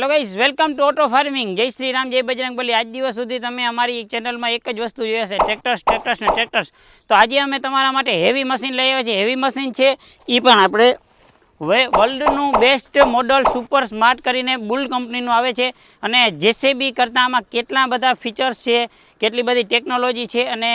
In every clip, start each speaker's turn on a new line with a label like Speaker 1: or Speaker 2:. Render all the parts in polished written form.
Speaker 1: Hello guys, welcome to auto farming. जय श्री राम, जय बजरंगबली। आज दिवस सुधी तमे अमारी चेनल में एक ज वस्तु जोई हशे, ट्रेक्टर्स ने ट्रेक्टर्स। तो आज अमे तमारा माटे हेवी मशीन लई आव्या छे। हेवी मशीन छे ई पण आपणे वर्ल्डનું बेस्ट मॉडल सुपर स्मार्ट करीने बुल कंपनीનું આવે છે અને જેસીબી કરતાં આમાં કેટલા બધા ફીચર્સ છે, કેટલી બધી ટેકનોલોજી છે અને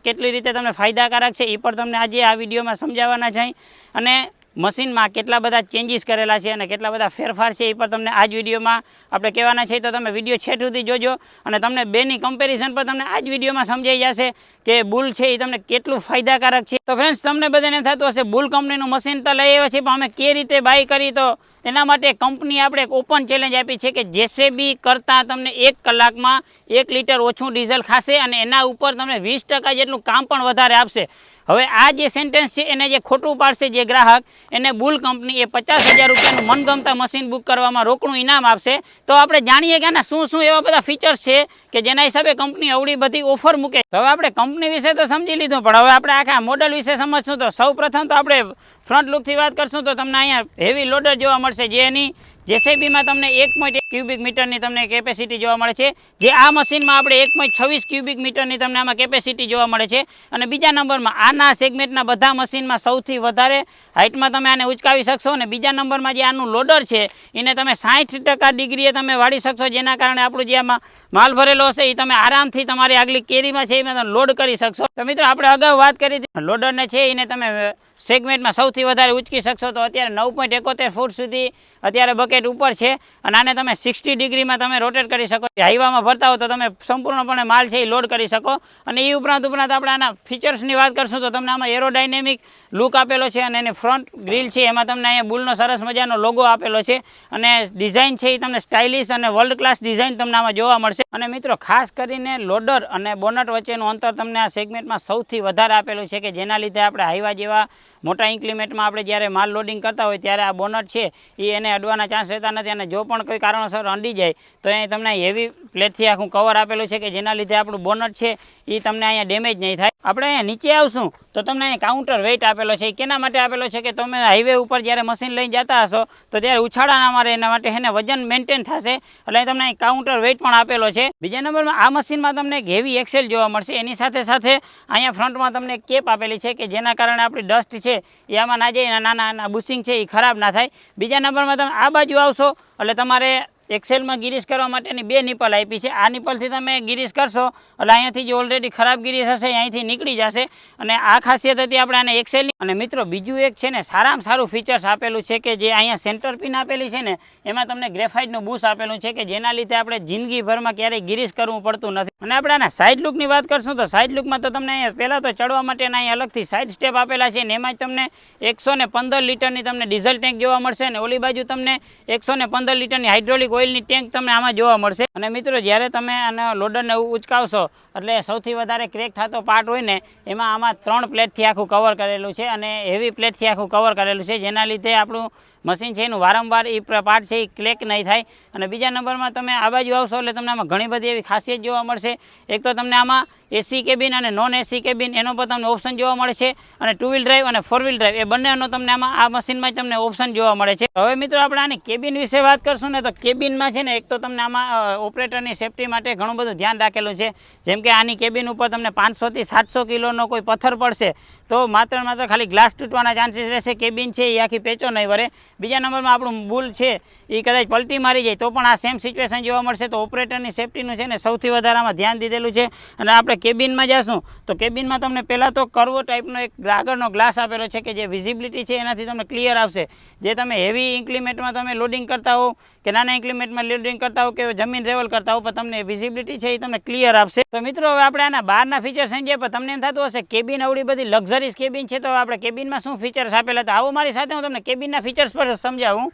Speaker 1: કેટલી રીતે તમને ફાયદાકારક છે એ પણ તમને આજે આ વિડીયોમાં સમજાવવાના છે। અને મશીનમાં કેટલા બધા ચેન્જીસ કરેલા છે અને કેટલા બધા ફેરફાર છે એ પણ તમને આ જ વિડીયોમાં આપણે કહેવાના છે। તો તમે વિડીયો છેક સુધી જોજો અને તમને બેની કમ્પેરિઝન પર તમને આ જ વિડીયોમાં સમજાઈ જશે કે બુલ છે એ તમને કેટલું ફાયદાકારક છે। તો ફ્રેન્ડ્સ, તમને બધાને એમ થતું હશે બુલ કંપનીનું મશીન તો લઈ આવ્યા છે, પણ અમે કઈ રીતે બાય કરી? તો એના માટે કંપની આપણે એક ઓપન ચેલેન્જ આપી છે કે જેસીબી કરતાં તમને 1 કલાકમાં 1 લિટર ઓછું ડીઝલ ખાશે અને એના ઉપર તમને 20% જેટલું કામ પણ વધારે આપશે। હવે આ જે સેન્ટેન્સ છે એને જે ખોટું પાડશે જે ગ્રાહક, એને બુલ કંપની એ 50,000 રૂપિયાનું મનગમતા મશીન બુક કરવામાં રોકડું ઇનામ આપશે। તો આપણે જાણીએ કે આના શું એવા બધા ફીચર્સ છે કે જેના હિસાબે કંપની અવડી બધી ઓફર મૂકે। તો હવે આપણે કંપની વિશે તો સમજી લીધું, પણ હવે આપણે આખા મોડલ વિશે સમજશું। તો સૌ પ્રથમ તો આપણે ફ્રન્ટ લુકથી વાત કરશું તો તમને અહીંયા હેવી લોડર જોવા મળશે, જે એની જેસીબીમાં તમને 1.1 ક્યુબિક મીટરની તમને કેપેસિટી જોવા મળે છે, જે આ મશીનમાં આપણે 1.26 ક્યુબિક મીટરની તમને આમાં કેપેસિટી જોવા મળે છે। અને બીજા નંબરમાં આના સેગમેન્ટના બધા મશીનમાં સૌથી વધારે હાઇટમાં તમે આને ઉચકાવી શકશો। અને બીજા નંબરમાં જે આનું લોડર છે એને તમે 60% ડિગ્રીએ તમે વાળી શકશો, જેના કારણે આપણું જે આમાં માલ ભરેલો હશે એ તમે આરામથી તમારી આગલી કેરીમાં છે એમાં તમે લોડ કરી શકશો। તો મિત્રો, આપણે અગાઉ વાત કરી હતી લોડરને છે એને તમે સેગમેન્ટમાં સૌથી વધારે ઉચકી શકશો। તો અત્યારે 9.71 ફૂટ સુધી અત્યારે બકેટ ઉપર છે અને આને તમે 60 ડિગ્રીમાં તમે રોટેટ કરી શકો। હાઈવામાં ભરતા હો તો તમે સંપૂર્ણપણે માલ છે એ લોડ કરી શકો। અને એ ઉપરાંત આપણે આના ફીચર્સની વાત કરશું તો તમને આમાં એરોડાયનેમિક લુક આપેલો છે અને એની ફ્રન્ટ ગ્રીલ છે એમાં તમને અહીંયા બુલનો સરસ મજાનો લોગો આપેલો છે અને ડિઝાઇન છે એ તમને સ્ટાઇલિશ અને વર્લ્ડ ક્લાસ ડિઝાઇન તમને આમાં જોવા મળશે। અને મિત્રો, ખાસ કરીને લોડર અને બોનટ વચ્ચેનું અંતર તમને આ સેગમેન્ટમાં સૌથી વધારે આપેલું છે કે જેના લીધે આપણે હાઈવા જેવા મોટા ઇન્ક્લિમેન્ટમાં આપણે જ્યારે માલ લોડિંગ કરતા હોય ત્યારે આ બોનટ છે એ એને અડવાના ચાન્સ રહેતા નથી અને જો પણ કોઈ કારણોસર અંડી જાય તો એ તમને હેવી પ્લેટથી આખું કવર આપેલું છે કે જેના લીધે આપણું બોનટ છે એ તમને અહીંયા ડેમેજ નહીં થાય। આપણે અહીંયા નીચે આવશું તો તમને અહીંયા કાઉન્ટર વેઇટ આપેલો છે। કેના માટે આપેલો છે કે તમે હાઈવે ઉપર જ્યારે મશીન લઈને જતા હશો તો ત્યારે ઉછાળા ના મારે, એના માટે એને વજન મેન્ટેન થશે, એટલે તમને અહીં કાઉન્ટર વેઇટ પણ આપેલો છે। બીજા નંબરમાં આ મશીનમાં તમને એક હેવી એક્સેલ જોવા મળશે, એની સાથે સાથે અહીંયા ફ્રન્ટમાં તમને એક કેપ આપેલી છે કે જેના કારણે આપણી ડસ્ટ છે એ આમાં ના જાય, નાના બુશિંગ છે એ ખરાબ ના થાય। બીજા નંબરમાં તમે આ બાજુ આવશો એટલે તમારે એક્સેલમાં ગિરીશ કરવા માટેની 2 નિપલ આપી છે। આ નિપલથી તમે ગિરીશ કરશો એટલે અહીંયાથી જે ઓલરેડી ખરાબ ગિરીશ હશે અહીંથી નીકળી જશે અને આ ખાસિયત હતી આપણે આને એક્સેલની। અને મિત્રો, બીજું એક છે ને સારામાં સારું ફીચર્સ આપેલું છે કે જે અહીંયા સેન્ટર પિન આપેલી છે ને એમાં તમને ગ્રેફાઇટનું બુશ આપેલું છે કે જેના લીધે આપણે જિંદગીભરમાં ક્યારેય ગિરીશ કરવું પડતું નથી। અને આપણે આના સાઇડ લુકની વાત કરશું તો સાઇડ લુકમાં તો તમને અહીંયા પહેલાં તો ચડવા માટેના અહીંયા અલગથી સાઇડ સ્ટેપ આપેલા છે અને એમાં જ તમને 115 લીટરની તમને ડીઝલ ટેન્ક જોવા મળશે અને ઓલી બાજુ તમને 115 લીટરની હાઇડ્રોલિક ઓઇલની ટેન્ક તમને આમાં જોવા મળશે। અને મિત્રો, જ્યારે તમે આના લોડરને ઉચકાવશો એટલે સૌથી વધારે ક્રેક થતો પાર્ટ હોય ને એમાં આમાં 3 પ્લેટથી આખું કવર કરેલું છે અને હેવી પ્લેટથી આખું કવર કરેલું છે, જેના લીધે આપણું મશીન છે એનું વારંવાર એ પાર્ટ છે એ ક્લેક નહીં થાય। અને બીજા નંબરમાં તમે આ બાજુ આવશો એટલે તમને આમાં ઘણી બધી એવી ખાસિયત જોવા મળશે। એક તો તમને આમાં એસી કેબિન અને નોન એસી કેબિન એનો પણ તમને ઓપ્શન જોવા મળે છે અને 2 વ્હીલ ડ્રાઈવ અને 4 વ્હીલ ડ્રાઈવ એ બંનેનો તમને આમાં આ મશીનમાં જ તમને ઓપ્શન જોવા મળે છે। હવે મિત્રો, આપણે આની કેબિન વિશે વાત કરશું ને તો કેબિનમાં છે ને એક તો તમને આમાં ઓપરેટરની સેફટી માટે ઘણું બધું ધ્યાન રાખેલું છે, જેમ કે આની કેબિન ઉપર તમને 500 થી 700 કિલોનો કોઈ પથ્થર પડશે તો માત્ર ખાલી ગ્લાસ તૂટવાના ચાન્સીસ રહેશે, કેબિન છે એ આખી પેચો નહીં વરે। બીજા નંબરમાં આપણું બુલ છે એ કદાચ પલટી મારી જાય તો પણ આ સેમ સિચ્યુએશન જોવા મળશે। તો ઓપરેટરની સેફટીનું છે ને સૌથી વધારે આમાં ધ્યાન દીધેલું છે। અને આપણે કેબિનમાં જશું તો કેબિનમાં તમને પહેલાં તો કર્વો ટાઈપનો એક આગળનો ગ્લાસ આપેલો છે કે જે વિઝિબિલિટી છે એનાથી તમને ક્લિયર આવશે। જે તમે હેવી ઇન્ક્લિમેન્ટમાં તમે લોડિંગ કરતા હો કે નાના ઇન્ક્લિમેન્ટમાં લોડિંગ કરતા હો કે જમીન લેવલ કરતા હો પણ તમને વિઝિબિલિટી છે એ તમને ક્લિયર આપશે। તો મિત્રો, હવે આપણે આના બહારના ફીચર્સ સમજીએ પણ તમને એમ થતું હશે કેબિન આવડી બધી લક્ઝરીઝ કેબિન છે તો આપણે કેબિનમાં શું ફીચર્સ આપેલા હતા, આવો મારી સાથે હું તમને કેબિનના ફીચર્સ પર સમજાવું।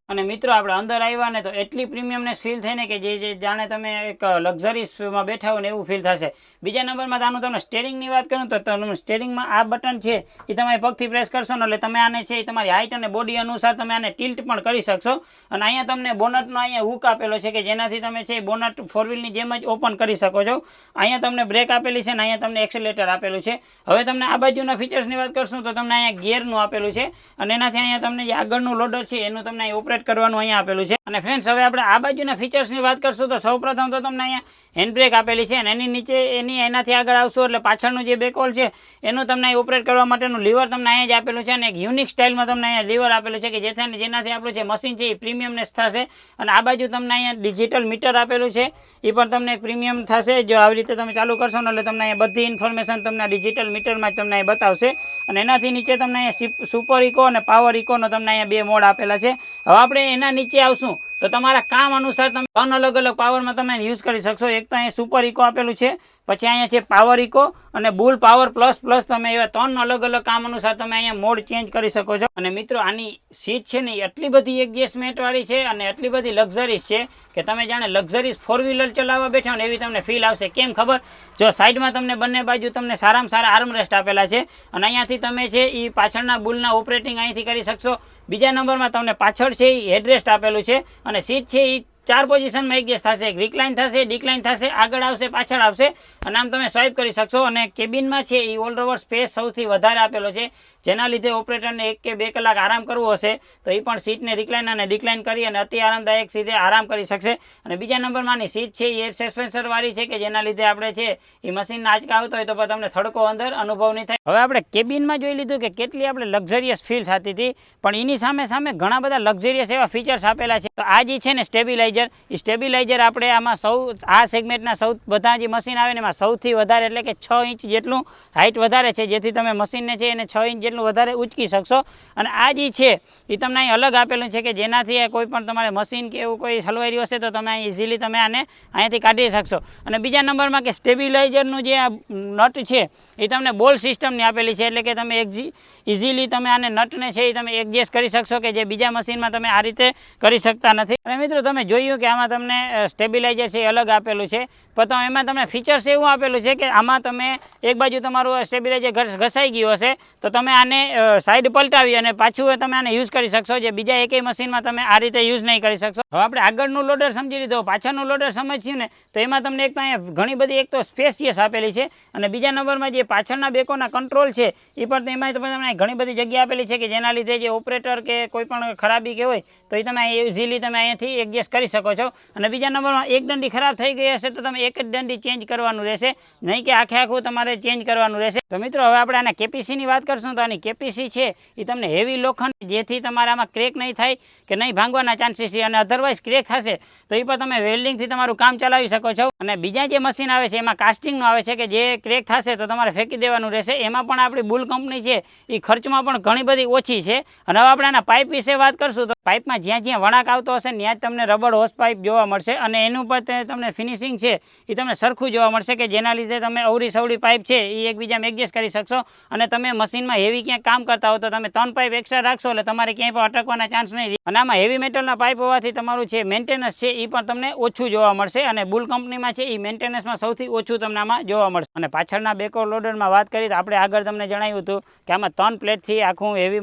Speaker 1: અને મિત્રો, આપણે અંદર આવ્યા ને તો એટલી પ્રીમિયમનેસ ફીલ થાય ને કે જે જાણે તમે એક લક્ઝરીઝમાં બેઠા હોય ને એવું ફીલ થશે। બીજા નંબરમાં આનું તમને સ્ટેરિંગની વાત કરું તો તમે સ્ટેરિંગમાં આ બટન છે એ તમે પગથી પ્રેસ કરશો ને એટલે તમે આને છે એ તમારી હાઇટ અને બોડી અનુસાર તમે આને ટિલ્ટ પણ કરી શકશો। અને અહીંયા તમને બોનટનો અહીંયા હુક આપેલો છે કે જેનાથી તમે છે બોનટ 4 વ્હીલની જેમ જ ઓપન કરી શકો છો। અહીંયા તમને બ્રેક આપેલી છે અને અહીંયા તમને એક્સેલેટર આપેલું છે। હવે તમને આ બાજુના ફીચર્સની વાત કરશું તો તમને અહીંયા ગિયરનું આપેલું છે અને એનાથી અહીંયા તમને જે આગળનું લોડર છે એનું તમને ઓપરેટ ઓપરેટ કરવાનું અહીંયા આપેલું છે. અને ફ્રેન્ડ્સ હવે આપણે આ બાજુના ફીચર્સની વાત કરશું તો સૌપ્રથમ તો તમને અહીંયા હેન્ડ બ્રેક આપેલી છે અને એની નીચે એનાથી આગળ આવશો એટલે પાછળનું જે બેકહોલ છે એનું તમને અહીં ઓપરેટ કરવા માટેનું લીવર તમને અહીંયા જ આપેલું છે અને એક યુનિક સ્ટાઇલમાં તમને અહીંયા લીવર આપેલું છે કે જેનાથી આપણું જે મશીન છે એ પ્રીમિયમનેસ થશે. અને આ બાજુ તમને અહીંયા ડિજિટલ મીટર આપેલું છે એ પણ તમને પ્રીમિયમ થશે. જો આવી રીતે તમે ચાલુ કરશો ને એટલે તમને અહીંયા બધી ઇન્ફોર્મેશન તમને ડિજિટલ મીટરમાં જ તમને અહીં બતાવશે. અને એનાથી નીચે તમને અહીંયા સુપર ઇકો અને પાવર ઇકોનો તમને અહીંયા બે મોડ આપેલા છે. હવે આપણે એના નીચે આવશું તો તમારા કામ અનુસાર તમે 3 અલગ અલગ પાવરમાં તમે યુઝ કરી શકશો. એક તો અહીંયા સુપર ઇકો આપેલું છે, પછી અહીંયા છે પાવર ઇકો અને બુલ પાવર પ્લસ તમે એવા 3 અલગ અલગ કામ અનુસાર તમે અહીંયા મોડ ચેન્જ કરી શકો છો. અને મિત્રો આની સીટ છે ને એટલી બધી એડજસ્ટમેન્ટ વાળી છે અને એટલી બધી લક્ઝરીઝ છે કે તમે જાણે લક્ઝરીઝ 4 વ્હીલર ચલાવવા બેઠા ને એવી તમને ફીલ આવશે. કેમ ખબર? જો સાઈડમાં તમને બંને બાજુ તમને સારામાં સારા આર્મરેસ્ટ આપેલા છે અને અહીંયાથી તમે છે એ પાછળના બુલના ઓપરેટિંગ અહીંથી કરી શકશો. બીજા નંબરમાં તમને પાછળ છે એ હેડરેસ્ટ આપેલું છે અને સીટ છે એ 4 પોઝિશનમાં એડજસ્ટ થશે. એક રિક્લાઇન થશે, ડિક્લાઇન થશે, આગળ આવશે, પાછળ આવશે અને આમ તમે સ્વાઇપ કરી શકશો. અને કેબિનમાં છે એ ઓલ ઓવર સ્પેસ સૌથી વધારે આપેલો છે જેના લીધે ઓપરેટરને 1 કે 2 કલાક આરામ કરવો હશે તો એ પણ સીટને રિક્લાઇન અને ડિક્લાઇન કરી અને અતિ આરામદાયક સીધે આરામ કરી શકશે. અને બીજા નંબરમાંની સીટ છે એ એર સસ્પેન્સર વાળી છે કે જેના લીધે આપણે છે એ મશીનના આંચકા આવતો હોય તો પણ તમને થડકો અંદર અનુભવ નહીં થાય. હવે આપણે કેબિનમાં જોઈ લીધું કે કેટલી આપણે લક્ઝરિયસ ફીલ થતી હતી, પણ એની સામે ઘણા બધા લક્ઝરિયસ એવા ફીચર્સ આપેલા છે. તો આ જે છે ને સ્ટેબિલાઇઝર આપણે આમાં આ સેગમેન્ટના બધા જે મશીન આવે ને એમાં સૌથી વધારે એટલે કે 6 ઇંચ જેટલું હાઇટ વધારે છે જેથી તમે મશીનને છે એને 6 ઇંચ જેટલું વધારે ઉંચકી શકશો. અને આ જે છે એ તમને અહીં અલગ આપેલું છે કે જેનાથી કોઈ પણ તમારે મશીન કે એવું કોઈ હલવાઈ રહ્યું હશે તો તમે ઇઝીલી તમે આને અહીંયાથી કાઢી શકશો. અને બીજા નંબરમાં કે સ્ટેબિલાઇઝરનું જે આ નટ છે એ તમને બોલ સિસ્ટમની આપેલી છે એટલે કે તમે ઇઝીલી તમે આને નટને છે એ તમે એડજસ્ટ કરી શકશો કે જે બીજા મશીનમાં તમે આ રીતે કરી શકતા નથી. અને મિત્રો તમે જોયું કે આમાં તમને સ્ટેબિલાઇઝર છે એ અલગ આપેલું છે પણ એમાં તમને ફીચર્સ એવું આપેલું છે કે આમાં તમે એક બાજુ તમારું સ્ટેબિલાઇઝર ઘસાઈ ગયું હશે તો તમે આને સાઈડ પલટાવી અને પાછું તમે આને યુઝ કરી શકશો જે બીજા એકેય મશીનમાં તમે આ રીતે યુઝ નહીં કરી શકશો. હવે આપણે આગળનું લોડર સમજી લીધો, પાછળનું લોડર સમજ્યું ને તો એમાં તમને એક તો અહીંયા ઘણી બધી એક તો સ્પેસિયસ આપેલી છે અને બીજા નંબરમાં જે પાછળના બેકોના કંટ્રોલ છે એ પણ એમાં તમને ઘણી બધી જગ્યા આપેલી છે કે જેના લીધે જે ઓપરેટર કે કોઈ પણ ખરાબી કે હોય તો એ તમે ઇઝીલી તમે અહીંયાથી એડજસ્ટ કરી શકો છો. અને બીજા નંબરમાં એક દંડી ખરાબ થઈ ગઈ હશે તો તમે એક જ દંડી ચેન્જ કરવાનું રહેશે, નહીં કે આખું તમારે ચેન્જ કરવાનું રહેશે. તો મિત્રો હવે આપણે આના કેપીસીની વાત કરશું તો આની કેપીસી છે એ તમને હેવી લોખંડ જેથી તમારે આમાં ક્રેક નહીં થાય કે નહીં ભાંગવાના ચાન્સીસ છે અને અધરવાઇઝ ક્રેક થશે તો એ પણ તમે વેલ્ડિંગથી તમારું કામ ચલાવી શકો છો. અને બીજા જે મશીન આવે છે એમાં કાસ્ટિંગનું આવે છે કે જે ક્રેક થશે તો તમારે ફેંકી દેવાનું રહેશે. એમાં પણ આપણી બુલ કંપની છે એ ખર્ચમાં પણ ઘણી બધી ઓછી છે. અને હવે આપણે આના પાઇપ વિશે વાત કરશું તો પાઇપમાં જ્યાં વળાંક આવતો હશે ત્યાં જ તમને રબર હોસ પાઇપ જોવા મળશે અને એનું પણ તમને ફિનિશિંગ છે એ તમને સરખું જોવા મળશે કે જેના લીધે તમે અવળી સવળી પાઇપ છે એ એકબીજામાં એડજસ્ટ કરી શકશો. અને તમે મશીનમાં હેવી ક્યાંક કામ કરતા હો તો તમે 3 પાઇપ એક્સ્ટ્રા રાખશો એટલે તમારે ક્યાંય પણ અટકવાના ચાન્સ નહીં. અને આમાં હેવી મેટલના પાઇપ હોવાથી તમારું છે મેન્ટેનન્સ છે એ પણ તમને ઓછું જોવા મળશે અને બુલ કંપનીમાં છે એ મેન્ટેનન્સમાં સૌથી ઓછું તમને આમાં જોવા મળશે. અને પાછળના બેકવર્ડ લોડરમાં વાત કરી તો આપણે આગળ તમને જણાવ્યું હતું કે આમાં 3 પ્લેટથી આખું હેવી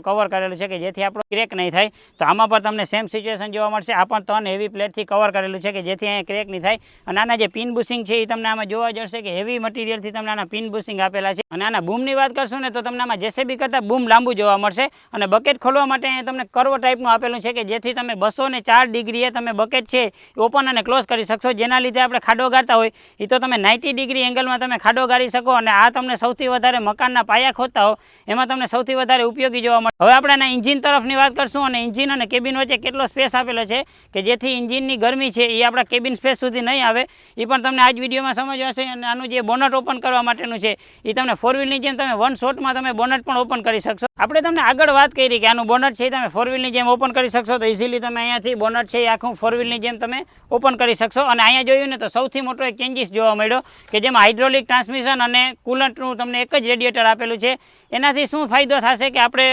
Speaker 1: કવર કરેલું છે કે જેથી આપણો ક્રેક નહીં થાય. તો આમાં પણ તમને સેમ સિચ્યુએશન જોવા મળશે. આ પણ 3 હેવી પ્લેટથી કવર કરેલું છે કે જેથી અહીંયા ક્રેક નહીં થાય. અને આના જે પિન બુશિંગ છે એ તમને આમાં જોવા જશે કે હેવી મટીરિયલથી તમને આના પિન બુશિંગ આપેલા છે. અને આના બૂમની વાત કરશું ને તો તમને આમાં જેસીબી કરતાં બૂમ લાંબુ જોવા મળશે. અને બકેટ ખોલવા માટે અહીંયા તમને કર્વ ટાઈપનું આપેલું છે કે જેથી તમે 204 ડિગ્રીએ તમે બકેટ છે ઓપન અને ક્લોઝ કરી શકશો. જેના લીધે આપણે ખાડો ગાળતા હોય એ તો તમે 90 ડિગ્રી એંગલમાં તમે ખાડો ગાળી શકો. અને આ તમને સૌથી વધારે મકાનના પાયા ખોદતા હો એમાં તમને સૌથી વધારે ઉપયોગી જોવા મળે. હવે આપણે આના એન્જિન તરફની વાત કરશું અને એન્જિન અને કેબિન વચ્ચે કેટલો સ્પેસ આપેલો છે કે જેથી એન્જિનની ગરમી છે એ આપણા કેબિન સ્પેસ સુધી નહીં આવે એ પણ તમને આજ વિડીયોમાં સમજવાશે. અને આનું જે બોનટ ઓપન કરવા માટેનું છે એ તમને 4 વ્હીલની જેમ તમે 1 શોટમાં તમે બોનટ પણ ઓપન કરી શકશો. આપણે તમને આગળ વાત કરી કે આનું બોનટ છે તમે 4 વ્હીલની જેમ ઓપન કરી શકશો તો ઇઝીલી તમે અહીંયાથી બોનટ છે એ આખું 4 વ્હીલની જેમ તમે ઓપન કરી શકશો. અને અહીંયા જોયું ને તો સૌથી મોટો એક ચેન્જીસ જોવા મળ્યો કે જેમાં હાઇડ્રોલિક ટ્રાન્સમિશન અને કુલન્ટનું તમને એક જ રેડિએટર આપેલું છે. એનાથી શું ફાયદો થશે કે આપણે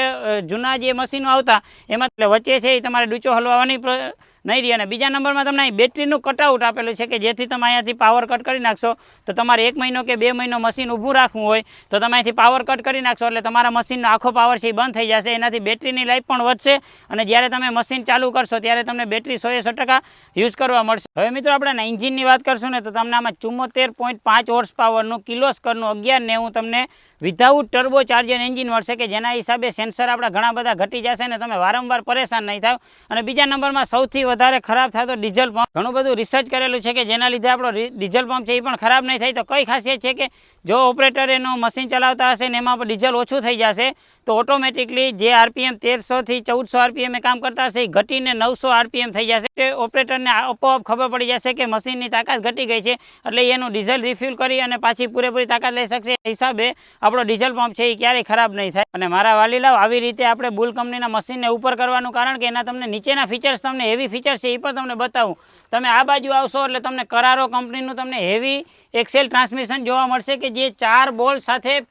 Speaker 1: જૂના જે મશીનો આવતા એમાં વચ્ચે છે એ તમારે ડૂચો હલવાની નહીં રહી. અને બીજા નંબરમાં તમને અહીં બેટરીનું કટઆઉટ આપેલું છે કે જેથી તમે અહીંયાથી પાવર કટ કરી નાખશો તો તમારે 1 મહિનો કે 2 મહિનો મશીન ઊભું રાખવું હોય તો તમે અહીંથી પાવર કટ કરી નાખશો એટલે તમારા મશીનનો આખો પાવર છે એ બંધ થઈ જશે. એનાથી બેટરીની લાઈફ પણ વધશે અને જ્યારે તમે મશીન ચાલુ કરશો ત્યારે તમને બેટરી 100% યુઝ કરવા મળશે. હવે મિત્રો આપણે એન્જિનની વાત કરશું ને તો તમને આમાં 74.5 હોર્સ પાવરનું કિર્લોસ્કરનું 1190 તમને વિધાઉટ ટર્બો ચાર્જર એન્જિન મળશે કે જેના હિસાબે સેન્સર આપણા ઘણા બધા ઘટી જશે ને તમે વારંવાર પરેશાન નહીં થાવ. અને બીજા નંબરમાં સૌથી વધારે ખરાબ થતો ડીઝલ પંપ. ઘણું બધું રિસર્ચ કરેલું છે કે જેના લીધે આપણો ડીઝલ પંપ છે એ પણ ખરાબ નહીં થાય. તો કઈ ખાસિયત છે કે જો ઓપરેટર એનો મશીન ચલાવતા હશે ને એમાં ડીઝલ ઓછું થઈ જશે તો ઓટોમેટિકલી જે આરપીએમ 1300 થી 1400 આરપીએમ એ કામ કરતા હશે એ ઘટીને 900 આરપીએમ થઈ જશે. તે ઓપરેટરને આપોઆપ ખબર પડી જશે કે મશીનની તાકાત ઘટી ગઈ છે એટલે એનું ડીઝલ રિફિલ કરી અને પાછી પૂરેપૂરી તાકાત લઈ શકશે. હિસાબે આપણો ડીઝલ પંપ છે એ ક્યારેય ખરાબ નહીં થાય. અને મારા વાલીલાવ આવી રીતે આપણે બુલ કંપનીના મશીનને ઉપર કરવાનું કારણ કે એના તમને નીચેના ફીચર્સ તમને હેવી ફીચર્સ છે એ પણ તમને બતાવું. તમે આ બાજુ આવશો એટલે તમને કરારો કંપનીનું તમને હેવી એક્સેલ ટ્રાન્સમિશન જોવા મળશે કે જે 4 બોલ સાથે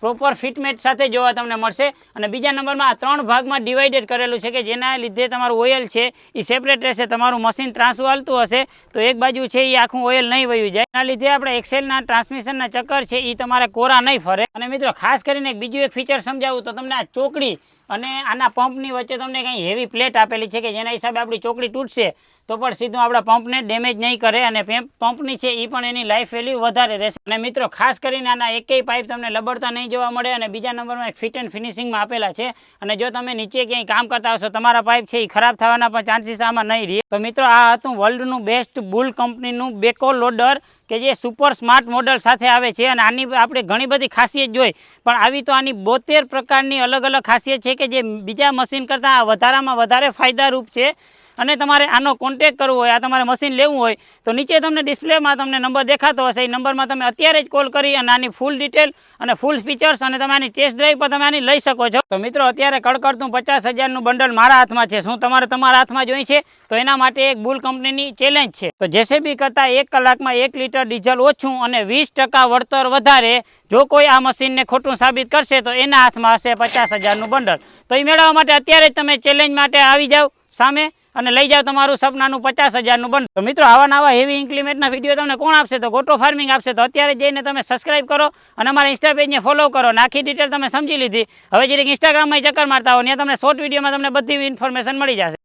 Speaker 1: પ્રોપર ફિટમેટ સાથે જોવા તમને મળશે. અને બીજા નંબરમાં આ 3 ભાગમાં ડિવાઇડેડ કરેલું છે કે જેના લીધે તમારું ઓઇલ છે એ સેપરેટ રહેશે. તમારું મશીન ત્રાંસું હાલતું હશે તો એક બાજુ છે એ આખું ઓઇલ નહીં વયું જાય. એના લીધે આપણે એક્સેલના ટ્રાન્સમિશનના ચક્કર છે એ તમારે કોરા નહીં ફરે. અને મિત્રો ખાસ કરીને બીજું એક ફીચર સમજાવું તો તમને આ ચોકડી અને આના પંપની વચ્ચે તમને કંઈ હેવી પ્લેટ આપેલી છે કે જેના હિસાબે આપણી ચોકડી તૂટશે તો પણ સીધું આપણા પંપને ડેમેજ નહીં કરે અને પંપની છે એ પણ એની લાઈફ વેલ્યુ વધારે રહેશે. અને મિત્રો ખાસ કરીને આના એકેય પાઇપ તમને લબડતા નહીં જોવા મળે. અને બીજા નંબરમાં એક ફિટ એન્ડ ફિનિશિંગમાં આપેલા છે. અને જો તમે નીચે ક્યાંય કામ કરતા હશો તમારા પાઇપ છે એ ખરાબ થવાના પણ ચાન્સીસ આમાં નહીં રહે. તો મિત્રો આ હતું વર્લ્ડનું બેસ્ટ બુલ કંપનીનું બેકો લોડર કે જે સુપર સ્માર્ટ મોડલ સાથે આવે છે. અને આની આપણે ઘણી બધી ખાસિયત જોઈ પણ આવી તો આની 72 પ્રકારની અલગ અલગ ખાસિયત છે કે જે બીજા મશીન કરતાં વધારામાં વધારે ફાયદારૂપ છે. અને તમારે આનો કોન્ટેક કરવો હોય, આ તમારે મશીન લેવું હોય તો નીચે તમને ડિસ્પ્લેમાં તમને નંબર દેખાતો હશે એ નંબરમાં તમે અત્યારે જ કોલ કરી અને આની ફૂલ ડિટેલ અને ફૂલ ફીચર્સ અને તમે આની ટેસ્ટ ડ્રાઈવ પર તમે આની લઈ શકો છો. તો મિત્રો અત્યારે કડકડતું 50,000નું બંડલ મારા હાથમાં છે. શું તમારે તમારા હાથમાં જોઈ છે? તો એના માટે એક બુલ કંપનીની ચેલેન્જ છે. તો જેસીબી કરતાં 1 કલાકમાં 1 લીટર ડીઝલ ઓછું અને 20% વળતર વધારે જો કોઈ આ મશીનને ખોટું સાબિત કરશે તો એના હાથમાં હશે 50,000નું બંડલ. તો એ મેળવવા માટે અત્યારે જ તમે ચેલેન્જ માટે આવી જાઓ સામે અને લઈ જાઓ તમારું સપનાનું 50,000નું બંડલ. તો મિત્રો આવા નવા હેવી ઇન્ક્રીમેન્ટના વિડીયો તમને કોણ આપશે? તો ગોટો ફાર્મિંગ આપશે. તો અત્યારે જઈને તમે સબસ્ક્રાઇબ કરો અને અમારા ઇન્સ્ટા પેજને ફોલો કરો. આખી ડિટેલ તમે સમજી લીધી. હવે જરીક ઇન્સ્ટાગ્રામમાં ચક્કર મારતા હો ત્યાં તમને શોર્ટ વિડીયોમાં તમને બધી ઇન્ફોર્મેશન મળી જશે.